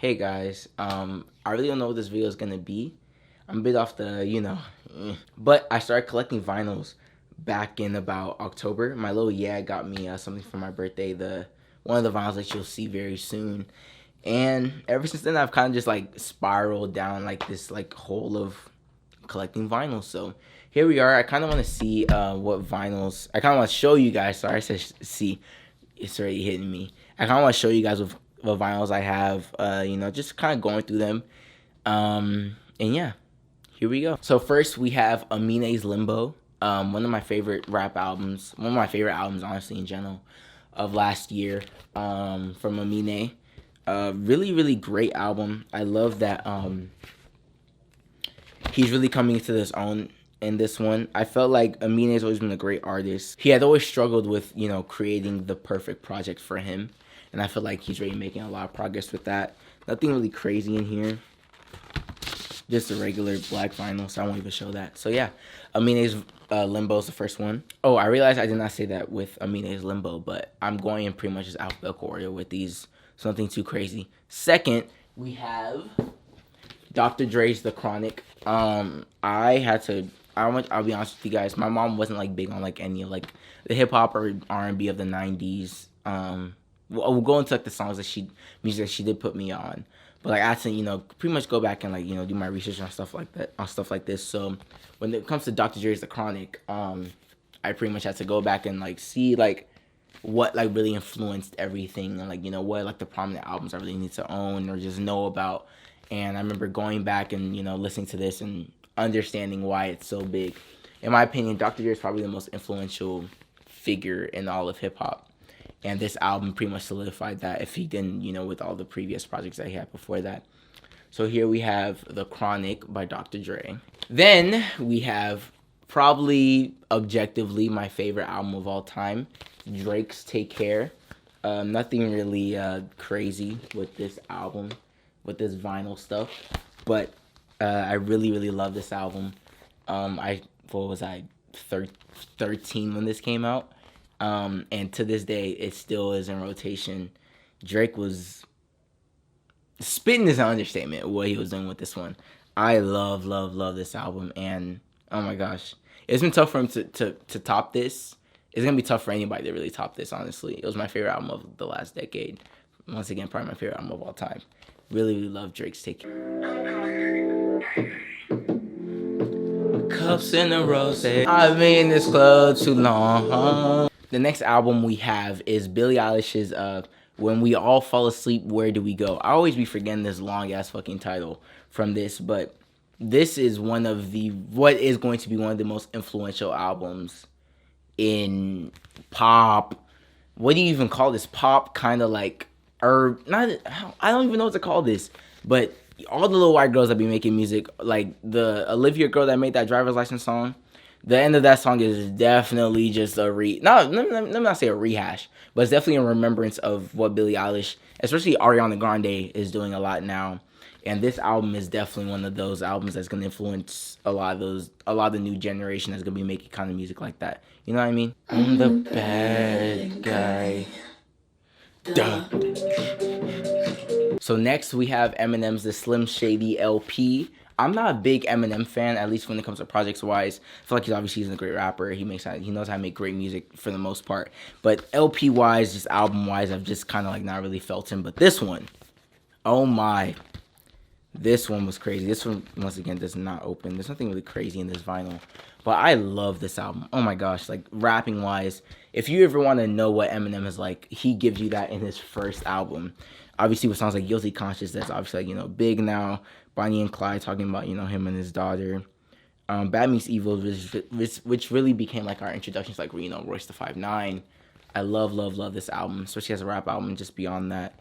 Hey guys, I really don't know what this video is gonna be. I'm a bit off the, but I started collecting vinyls back in about October. My little got me something for my birthday, the one of the vinyls that you'll see very soon. And ever since then, I've kind of just like spiraled down like this like hole of collecting vinyls. So here we are. I kind of want to see what vinyls. I kind of want to show you guys. Sorry, I said see. It's already hitting me. I kind of want to show you guys what vinyls I have. Just kind of going through them. And yeah, here we go. So first we have Amine's Limbo. One of my favorite rap albums. One of my favorite albums, honestly, in general, of last year. From Amine. Really, really great album. I love that he's really coming into his own in this one. I felt like Amine has always been a great artist. He had always struggled with, creating the perfect project for him. And I feel like he's really making a lot of progress with that. Nothing really crazy in here. Just a regular black vinyl, so I won't even show that. So yeah, Amine's Limbo is the first one. Oh, I realized I did not say that with Amine's Limbo, but I'm going in pretty much just alphabetical order with these. So nothing too crazy. Second, we have Dr. Dre's The Chronic. I'll be honest with you guys. My mom wasn't like big on like any of like the hip hop or R&B of the 90s. We'll go into like the songs that music that she did put me on. But like I had to, pretty much go back and like, do my research on stuff like that, on stuff like this. So when it comes to Dr. Dre's The Chronic, I pretty much had to go back and like see like what like really influenced everything and like, what like the prominent albums I really need to own or just know about. And I remember going back and, listening to this and understanding why it's so big. In my opinion, Dr. Dre is probably the most influential figure in all of hip hop. And this album pretty much solidified that if he didn't, with all the previous projects that he had before that. So here we have The Chronic by Dr. Dre. Then we have probably objectively my favorite album of all time, Drake's Take Care. Nothing really crazy with this album, with this vinyl stuff. But I really, really love this album. What was I, 13 when this came out? And to this day, it still is in rotation. Drake was spitting is an understatement what he was doing with this one. I love, love, love this album, and oh my gosh, it's been tough for him to top this. It's gonna be tough for anybody to really top this. Honestly, it was my favorite album of the last decade. Once again, probably my favorite album of all time. Really, really love Drake's Take Care. Cups in a rose. I've been in this club too long. The next album we have is Billie Eilish's When We All Fall Asleep, Where Do We Go? I always be forgetting this long ass fucking title from this, but this is what is going to be one of the most influential albums in pop. What do you even call this? Pop, kind of like, or not, I don't even know what to call this, but all the little white girls that be making music, like the Olivia girl that made that driver's license song, the end of that song is definitely just let me not say a rehash, but it's definitely a remembrance of what Billie Eilish, especially Ariana Grande, is doing a lot now. And this album is definitely one of those albums that's gonna influence a lot of the new generation that's gonna be making kind of music like that. You know what I mean? I'm the bad guy. Duh. So next we have Eminem's The Slim Shady LP. I'm not a big Eminem fan, at least when it comes to projects wise. I feel like he's a great rapper. He knows how to make great music for the most part. But LP wise, just album wise, I've just kind of like not really felt him. But this one, oh my, this one was crazy. This one, once again, does not open. There's nothing really crazy in this vinyl. But I love this album. Oh my gosh, like rapping wise, if you ever want to know what Eminem is like, he gives you that in his first album. Obviously with songs like Guilty Conscious, that's obviously like, big now. Bonnie and Clyde talking about, him and his daughter. Bad Meets Evil, which really became like our introductions, like, Royce the 5'9". I love, love, love this album, especially as a rap album. Just beyond that,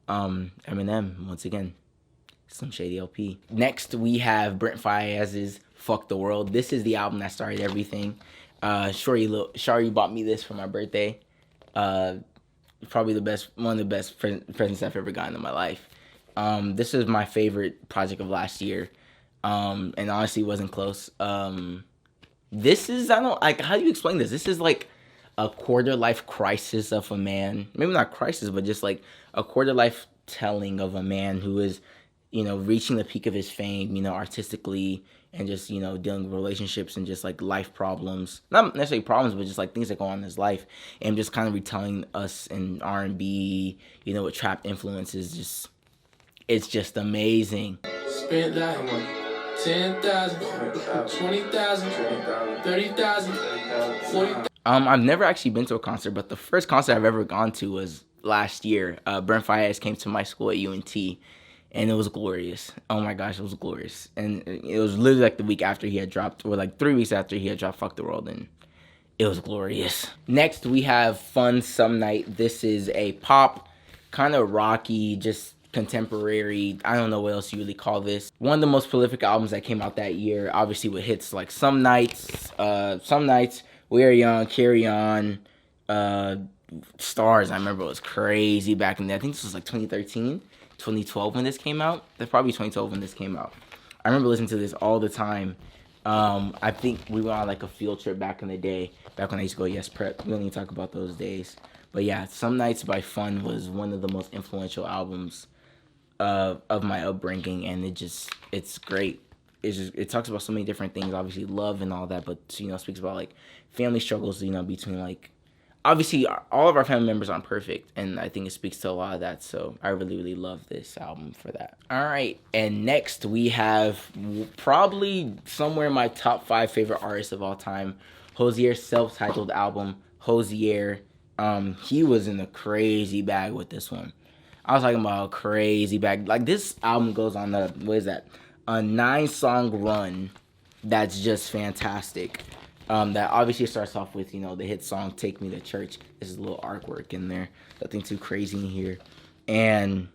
Eminem, once again, Slim Shady LP. Next, we have Brent Faiyaz's Fuck the World. This is the album that started everything. Shari bought me this for my birthday. Probably one of the best presents I've ever gotten in my life. This is my favorite project of last year. And honestly, it wasn't close. This is, how do you explain this? This is like a quarter life crisis of a man. Maybe not crisis, but just like a quarter life telling of a man who is, reaching the peak of his fame, artistically, and just, dealing with relationships and just like life problems. Not necessarily problems, but just like things that go on in his life. And just kind of retelling us in R&B, with trap influences. It's just amazing. Spent like 10,000, 20,000, 30,000, 40,000. I've never actually been to a concert, but the first concert I've ever gone to was last year. Brent Fayez came to my school at UNT, and it was glorious. Oh my gosh, it was glorious. And it was literally like the week after he had dropped, or like 3 weeks after he had dropped Fuck the World, and it was glorious. Next, we have Fun Some Night. This is a pop, kind of rocky, just contemporary, I don't know what else you really call this. One of the most prolific albums that came out that year, obviously with hits like Some Nights, We Are Young, Carry On, Stars. I remember it was crazy back in there. I think this was like 2013, 2012 when this came out. That's probably 2012 when this came out. I remember listening to this all the time. I think we went on like a field trip back in the day, back when I used to go Yes Prep. We don't even talk about those days. But yeah, Some Nights by Fun was one of the most influential albums of my upbringing, and it's great. It talks about so many different things, obviously love and all that, but speaks about like family struggles, between like, obviously all of our family members aren't perfect, and I think it speaks to a lot of that. So I really, really love this album for that. All right, and next we have probably somewhere in my top 5 favorite artists of all time, Hozier's self-titled album, Hozier. He was in a crazy bag with this one. I was talking about a crazy bag. Like, this album goes on a 9-song run that's just fantastic. That obviously starts off with, the hit song Take Me to Church. There's a little artwork in there. Nothing too crazy in here. And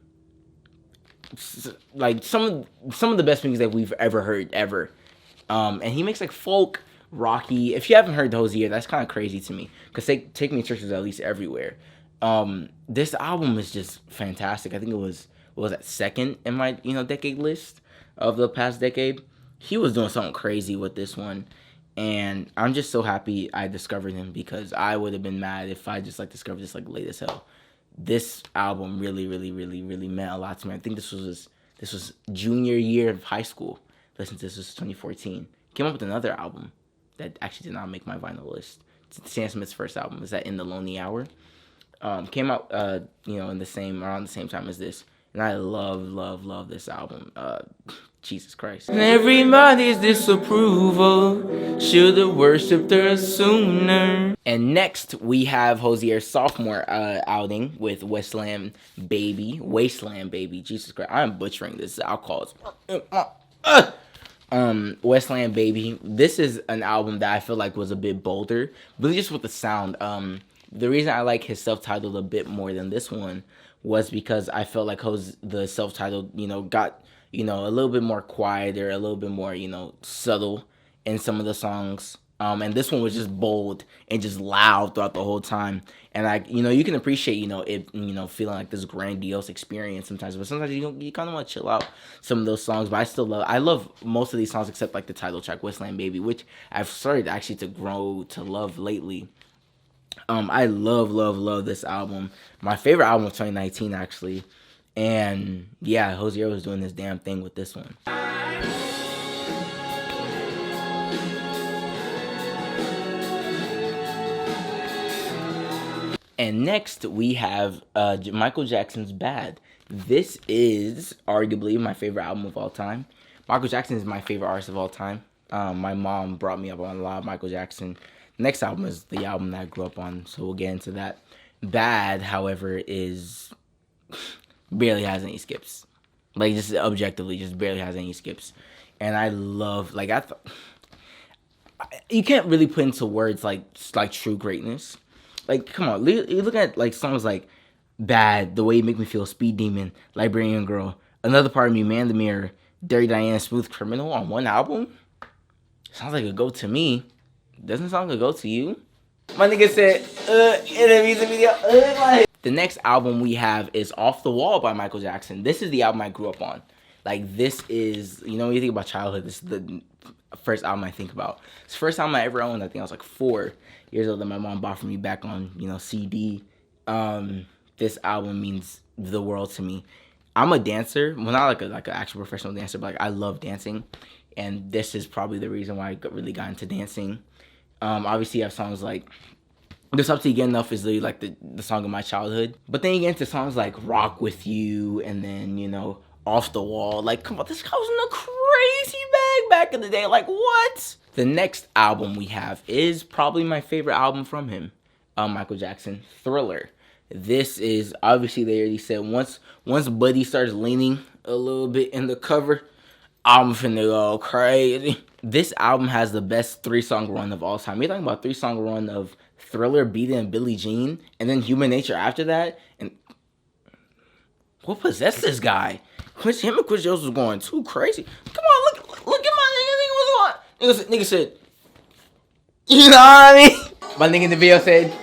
like some of the best things that we've ever heard ever. And he makes like folk, rocky. If you haven't heard Hozier, that's kind of crazy to me, because Take Me to Church is at least everywhere. This album is just fantastic. I think it was that second in my decade list of the past decade. He was doing something crazy with this one, and I'm just so happy I discovered him, because I would have been mad if I just like discovered this like late as hell. This album really, really, really, really meant a lot to me. I think this was junior year of high school. Listen to this. This was 2014. Came up with another album that actually did not make my vinyl list. It's Sam Smith's first album. Is that In the Lonely Hour? Came out around the same time as this, and I love this album. Jesus Christ. And everybody's disapproval should have worshipped her sooner. And next we have Hozier's sophomore outing with Wasteland Baby. Jesus Christ, I'm butchering this. I'll call it. Wasteland Baby. This is an album that I feel like was a bit bolder, really just with the sound. The reason I like his self-titled a bit more than this one was because I felt like the self-titled, got, a little bit more quieter, a little bit more, subtle in some of the songs. And this one was just bold and just loud throughout the whole time. And you can appreciate, it, feeling like this grandiose experience sometimes. But sometimes you kind of want to chill out some of those songs. But I love most of these songs except like the title track, Wasteland Baby, which I've started actually to grow to love lately. I love this album. My favorite album of 2019, actually. And yeah, Hozier was doing this damn thing with this one. And next we have Michael Jackson's Bad. This is arguably my favorite album of all time. Michael Jackson is my favorite artist of all time. My mom brought me up on a lot of Michael Jackson. Next album is the album that I grew up on, so we'll get into that. Bad, however, barely has any skips. Like, just objectively, just barely has any skips. And I love, like, you can't really put into words like true greatness. Like, come on, you look at like songs like Bad, The Way You Make Me Feel, Speed Demon, Librarian Girl, Another Part of Me, Man the Mirror, Dirty Diana, Smooth Criminal on one album. Sounds like a go to me. Doesn't sound like a go to you. My nigga said, in the music video, like. The next album we have is Off the Wall by Michael Jackson. This is the album I grew up on. Like, this is, when you think about childhood, this is the first album I think about. It's the first album I ever owned. I think I was like 4 years old that my mom bought for me back on, CD. This album means the world to me. I'm a dancer. Well, not like an actual professional dancer, but like I love dancing, and this is probably the reason why I really got into dancing. Obviously, you have songs like "This Up to You Get Enough" is literally like the song of my childhood. But then you get into songs like "Rock with You," and then "Off the Wall." Like, come on, this guy was in a crazy bag back in the day. Like, what? The next album we have is probably my favorite album from him, Michael Jackson, Thriller. This is obviously, they already said, once Buddy starts leaning a little bit in the cover, I'm finna go crazy. This album has the best 3-song run of all time. You're talking about 3-song run of Thriller, Beat It, and Billie Jean, and then Human Nature after that. And what possessed this guy? Him and Chris Jones was going too crazy. Come on, look at my nigga. Nigga said, you know what I mean? My nigga in the video said,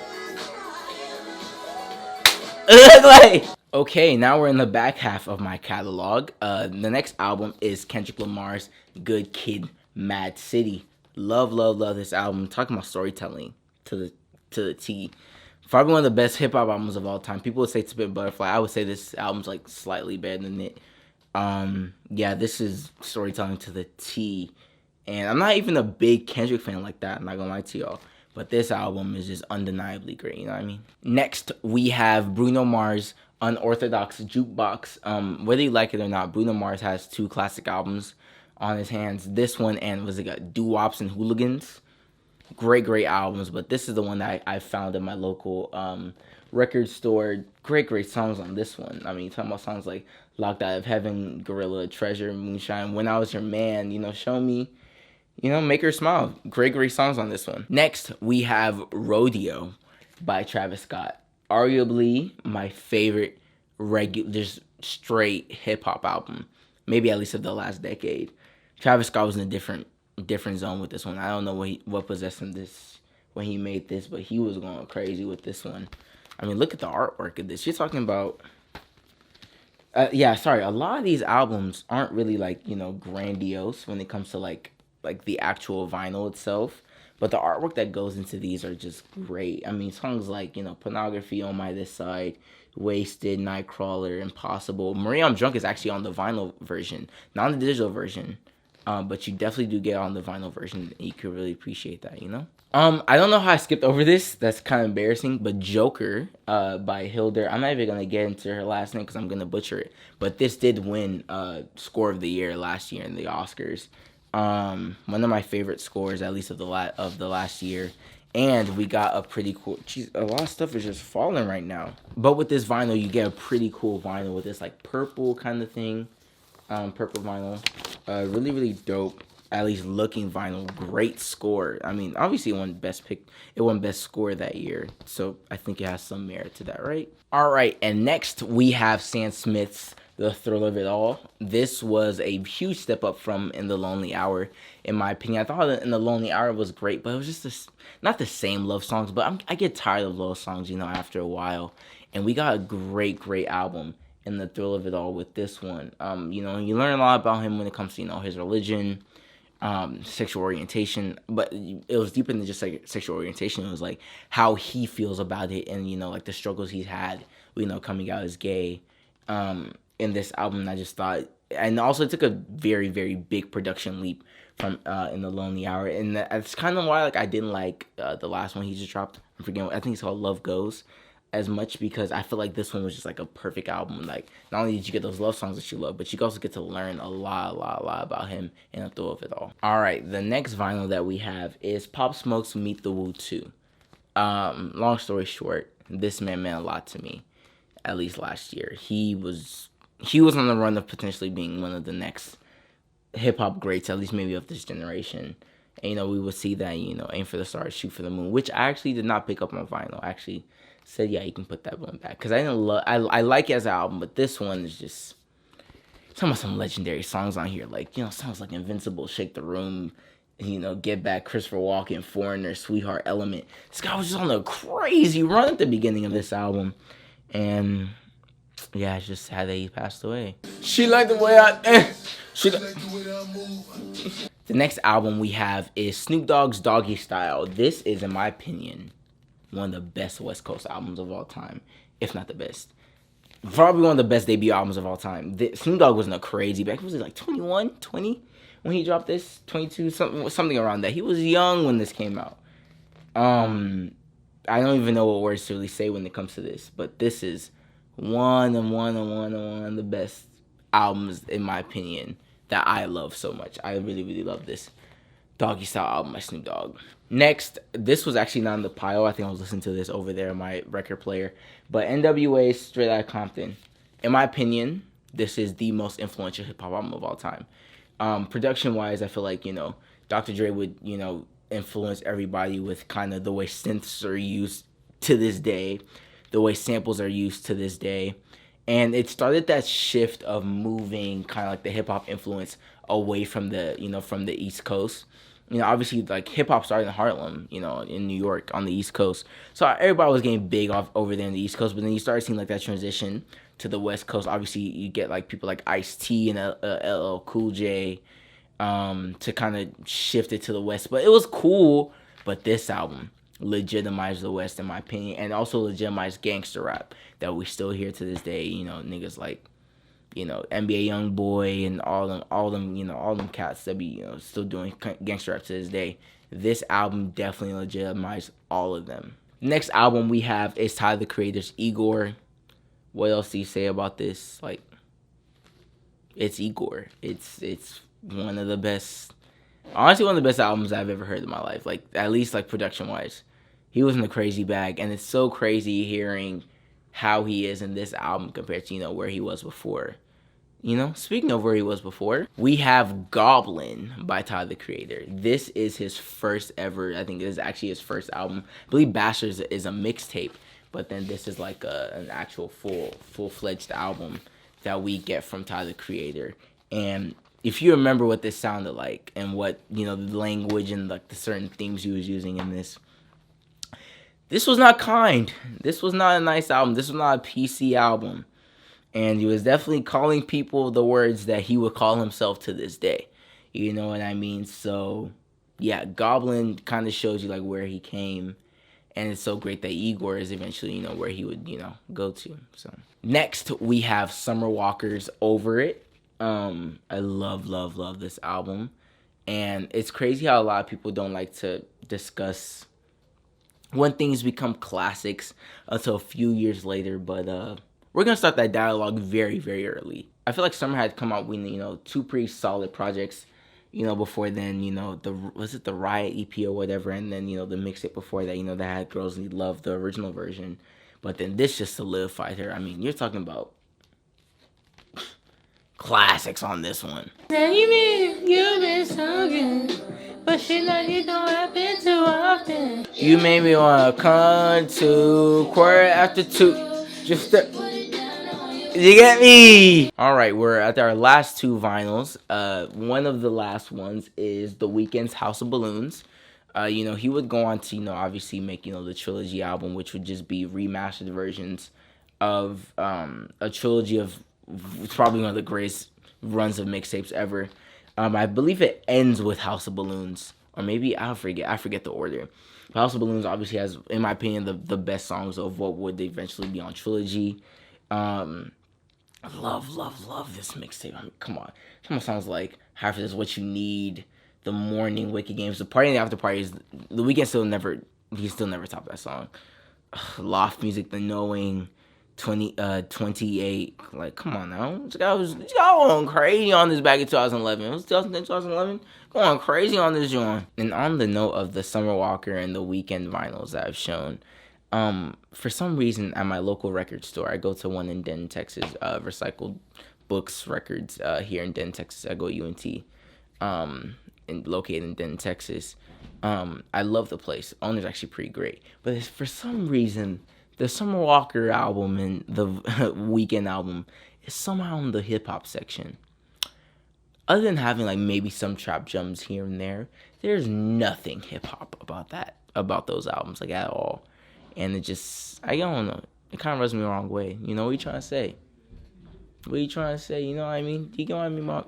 like. Okay, now we're in the back half of my catalog. The next album is Kendrick Lamar's Good Kid, Mad City. Love this album. Talking about storytelling to the T. Probably one of the best hip hop albums of all time. People would say To Pimp a Butterfly. I would say this album's like slightly better than it. Yeah, this is storytelling to the T. And I'm not even a big Kendrick fan like that. I'm not gonna lie to y'all. But this album is just undeniably great, you know what I mean? Next, we have Bruno Mars' Unorthodox Jukebox. Whether you like it or not, Bruno Mars has 2 classic albums on his hands. This one and was it Doo-Wops and Hooligans. Great albums, but this is the one that I found in my local record store. Great songs on this one. I mean, talking about songs like Locked Out of Heaven, Gorilla, Treasure, Moonshine, When I Was Your Man, Show Me, Make Her Smile. Great songs on this one. Next, we have Rodeo by Travis Scott. Arguably my favorite just straight hip-hop album, maybe at least of the last decade. Travis Scott was in a different zone with this one. I don't know what possessed him when he made this, but he was going crazy with this one. I mean, look at the artwork of this. You're talking about a lot of these albums aren't really like, grandiose when it comes to like the actual vinyl itself, but the artwork that goes into these are just great. I mean, songs like, Pornography, On My This Side, Wasted, Nightcrawler, Impossible. Maria, I'm Drunk is actually on the vinyl version, not on the digital version. But you definitely do get on the vinyl version. And you could really appreciate that, I don't know how I skipped over this. That's kind of embarrassing. But Joker by Hilder. I'm not even going to get into her last name because I'm going to butcher it. But this did win Score of the Year last year in the Oscars. One of my favorite scores, at least of the last year. And we got a pretty cool... Geez, a lot of stuff is just falling right now. But with this vinyl, you get a pretty cool vinyl with this like purple kind of thing. Purple vinyl. Really dope, at least looking vinyl. Great score. I mean, obviously it won best score that year, so I think it has some merit to that, right? All right, and next we have Sam Smith's The Thrill of It All. This was a huge step up from In the Lonely Hour, in my opinion. I thought In the Lonely Hour was great, but it was just not the same love songs, but I get tired of love songs, after a while. And we got a great album in The Thrill of It All with this one. You learn a lot about him when it comes to, his religion, sexual orientation, but it was deeper than just like sexual orientation. It was like how he feels about it and, like the struggles he's had, coming out as gay. In this album, I just thought, and also it took a very big production leap from In the Lonely Hour. And that's kind of why I didn't like the last one he just dropped. I'm forgetting, I think it's called Love Goes, as much, because I feel like this one was just like a perfect album. Like, not only did you get those love songs that you love, but you also get to learn a lot about him and the thrill of it all. All right, the next vinyl that we have is Pop Smoke's Meet the Woo 2. Long story short, this man meant a lot to me, at least last year. He was on the run of potentially being one of the next hip-hop greats, at least maybe of this generation. And, we would see that, aim for the stars, shoot for the moon, which I actually did not pick up on vinyl. I actually said, yeah, you can put that one back. Because I like it as an album, but this one is just... Talking about some legendary songs on here. Like, songs like Invincible, Shake the Room, Get Back, Christopher Walken, Foreigner, Sweetheart, Element. This guy was just on a crazy run at the beginning of this album. And... yeah, it's just sad that he passed away. She liked the way The next album we have is Snoop Dogg's Doggy Style. This is, in my opinion, one of the best West Coast albums of all time, if not the best. Probably one of the best debut albums of all time. Snoop Dogg wasn't a crazy back. Was it like 21, 20 when he dropped this? 22, something around that. He was young when this came out. I don't even know what words to really say when it comes to this, but this is one of the best albums in my opinion that I love so much. I really love this Doggy Style album by Snoop Dogg. Next, this was actually not in the pile. I think I was listening to this over there on my record player. But NWA Straight Outta Compton. In my opinion, this is the most influential hip hop album of all time. Production wise, I feel like, Dr. Dre would, influence everybody with kind of the way synths are used to this day, the way samples are used to this day. And it started that shift of moving kind of like the hip hop influence away from from the East Coast. Obviously, like, hip-hop started in Harlem, in New York, on the East Coast. So everybody was getting big off over there in the East Coast, but then you started seeing, like, that transition to the West Coast. Obviously, you get, like, people like Ice-T and LL Cool J to kind of shift it to the West. But it was cool, but this album legitimized the West, in my opinion, and also legitimized gangster rap that we still hear to this day. Niggas like, NBA Youngboy and all them cats that be, still doing gangster rap to this day. This album definitely legitimized all of them. Next album we have is Tyler the Creator's Igor. What else do you say about this? Like, it's Igor. It's one of the best, honestly, one of the best albums I've ever heard in my life. Like, at least like production wise, he was in a crazy bag, and it's so crazy hearing how he is in this album compared to where he was before. Speaking of where he was before, we have Goblin by Tyler the Creator. This is his first ever, I think this is actually his first album. I believe Bastards is a mixtape, but then this is like an actual full-fledged album that we get from Tyler the Creator. And if you remember what this sounded like and what, the language and like the certain themes he was using in this was not kind. This was not a nice album. This was not a PC album. And he was definitely calling people the words that he would call himself to this day. You know what I mean? So, yeah, Goblin kind of shows you, like, where he came. And it's so great that Igor is eventually, where he would, go to. So, next, we have Summer Walker's Over It. I love this album. And it's crazy how a lot of people don't like to discuss when things become classics until a few years later. But, we're going to start that dialogue very, very early. I feel like Summer had come out with, two pretty solid projects, before then, was it the Riot EP or whatever, and then, the mixtape before that, that had Girls Need Love, the original version. But then this just solidified her. I mean, you're talking about classics on this one. Now you've been so good, but shit like it don't happen too often. You made me want to come to quarter after 2. Just you get me? Alright, we're at our last 2 vinyls. One of the last ones is The Weeknd's House of Balloons. He would go on to, obviously make, the trilogy album, which would just be remastered versions of a trilogy of probably one of the greatest runs of mixtapes ever. I believe it ends with House of Balloons. Or maybe, I forget the order. House of Balloons obviously has, in my opinion, the best songs of what would eventually be on trilogy. I love this mixtape. I mean, come on. Some sounds like Half of This What You Need, The Morning, Wicked Games, The Party and the After Party is The Weeknd still never topped that song. Loft Music, The Knowing, 28. Like, come on now. This guy was going crazy on this back in 2011. It was 2011. Going crazy on this joint. And on the note of the Summer Walker and the Weeknd vinyls that I've shown, for some reason at my local record store, I go to one in Denton, Texas, Recycled Books Records, here in Denton, Texas. I go UNT, and located in Denton, Texas. I love the place. Owner's actually pretty great. But for some reason, the Summer Walker album and the Weeknd album is somehow in the hip hop section. Other than having like maybe some trap gems here and there, there's nothing hip hop about those albums, like, at all. And it just, I don't know, it kind of rubs me the wrong way. What are you trying to say? What are you trying to say? You know what I mean? You know what I mean, Mark?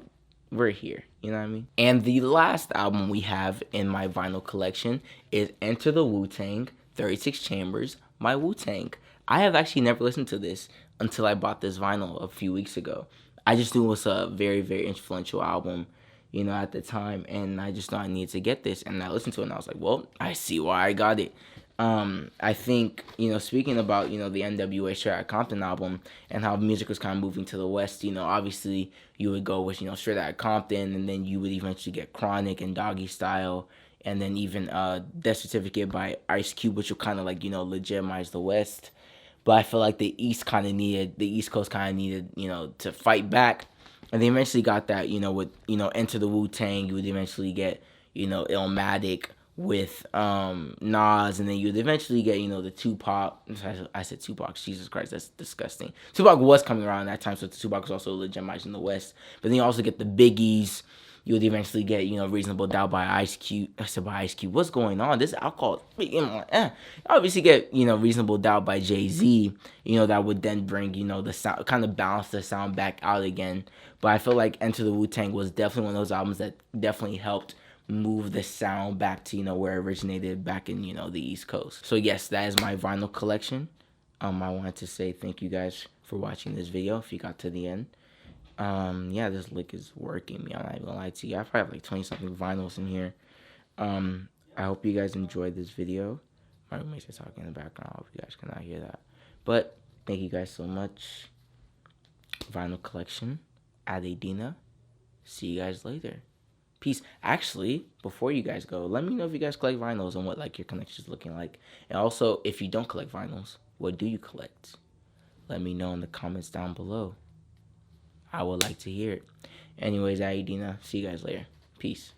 We're here. You know what I mean? And the last album we have in my vinyl collection is Enter the Wu-Tang, 36 Chambers, My Wu-Tang. I have actually never listened to this until I bought this vinyl a few weeks ago. I just knew it was a very, very influential album, you know, at the time, and I just thought I needed to get this, and I listened to it, and I was like, well, I see why I got it. I think, you know, speaking about, you know, the NWA Straight Outta Compton album and how music was kind of moving to the West, you know, obviously you would go with, you know, Straight Outta Compton, and then you would eventually get Chronic and Doggy Style, and then even Death Certificate by Ice Cube, which will kind of like, you know, legitimize the West. But I feel like the East Coast kind of needed, you know, to fight back. And they eventually got that, you know, with, you know, Enter the Wu-Tang, you would eventually get, you know, Illmatic with Nas, and then you would eventually get, you know, the Tupac. I said Tupac, Jesus Christ, that's disgusting. Tupac was coming around that time, so Tupac was also legitimized in the West. But then you also get the Biggies. You would eventually get, you know, Reasonable Doubt by Ice Cube. I said by Ice Cube. What's going on? This alcohol. Obviously get, you know, Reasonable Doubt by Jay-Z. You know, that would then bring, you know, the sound, kind of balance the sound back out again. But I feel like Enter the Wu-Tang was definitely one of those albums that definitely helped move the sound back to, you know, where it originated back in, you know, the East Coast. So yes, that is my vinyl collection. I wanted to say thank you guys for watching this video if you got to the end. Yeah, this lick is working me. I'm not even gonna lie to you. I probably have like 20 something vinyls in here. I hope you guys enjoyed this video. My roommates are talking in the background. I hope you guys cannot hear that. But thank you guys so much. Vinyl collection, Adedina. See you guys later. Peace. Actually, before you guys go, let me know if you guys collect vinyls and what like your collection is looking like. And also, if you don't collect vinyls, what do you collect? Let me know in the comments down below. I would like to hear it. Anyways, Adedina. See you guys later. Peace.